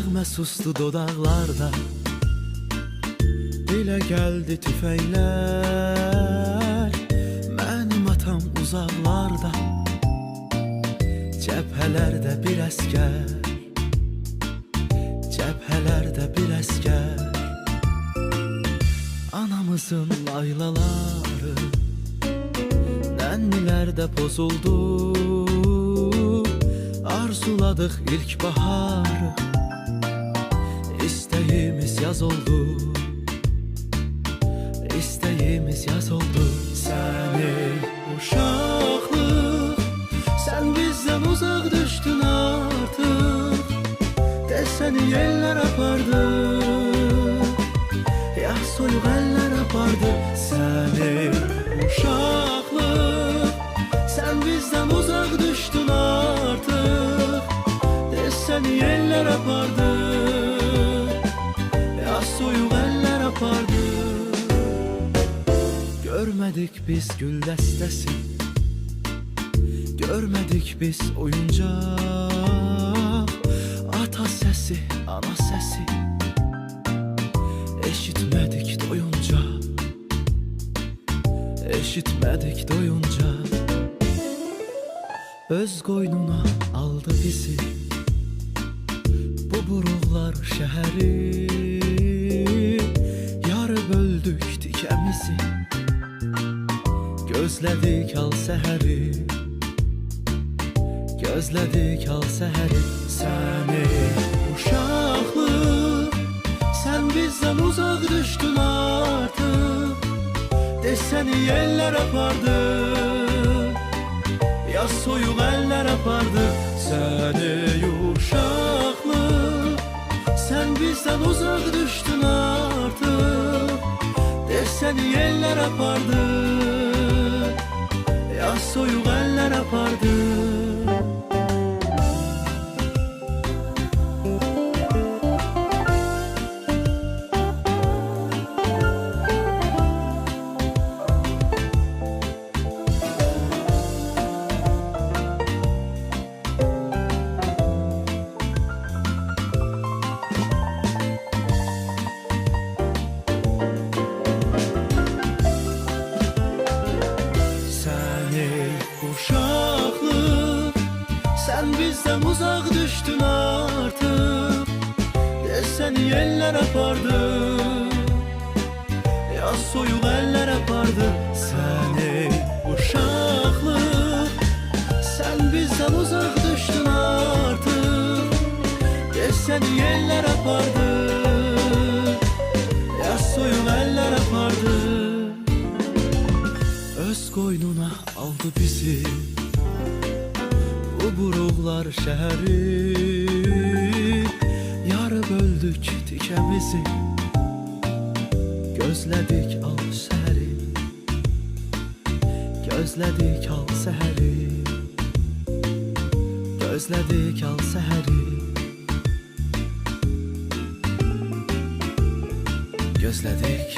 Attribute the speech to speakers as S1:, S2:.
S1: Nəğmə sustu dodaqlarda, dilə gəldi tüfəklər. Mənim atam uzaqlarda, cəbhələrdə bir əskər, cəbhələrdə bir əskər. Anamızın laylaları nənnilərdə pozuldu. Arzuladıq ilk baharı, İstəyimiz yaz oldu, İstəyimiz yaz oldu. Səni uşaqlıq, sən bizdən uzaq düşdün artıq. Desəni yellər apardı, ya soyuq əllər apardı. Səni uşaqlıq, sən bizdən uzaq düşdün artıq. Desəni yellər apardı, ya soyuq əllər apardı. Görmədik biz gül dəstəsi, görmədik biz oyuncaq. Ata səsi, ana səsi eşitmədik doyunca, eşitmədik doyunca. Öz qoynuna aldı bizi bu buruqlar şəhəri. Yarı böldük tikəmizi, gözlədik al səhəri, gözlədik al səhəri. Səni uşaqlıq, sən bizdən uzaq düşdün artıq. Desəni yellər apardı, ya soyuq əllər apardı. Səni uşaqlıq, sən bizdən uzaq düşdün artıq. Desəni yellər apardı, ya soyuq əllər apardı. Uşaqlıq, sən bizdən uzaq düşdün artıq. Desəni yellər apardı, ya soyuq əllər apardı. Səni uşaqlıq, sən bizdən uzaq düşdün artıq. Desəni yellər apardı, ya soyuq əllər apardı. Öz qoynuna aldı bizi bu buruqlar şəhəri. Yarı böldük tikəmizi, gözlədik al səhəri, gözlədik al səhəri, gözlədik al səhəri, gözlədik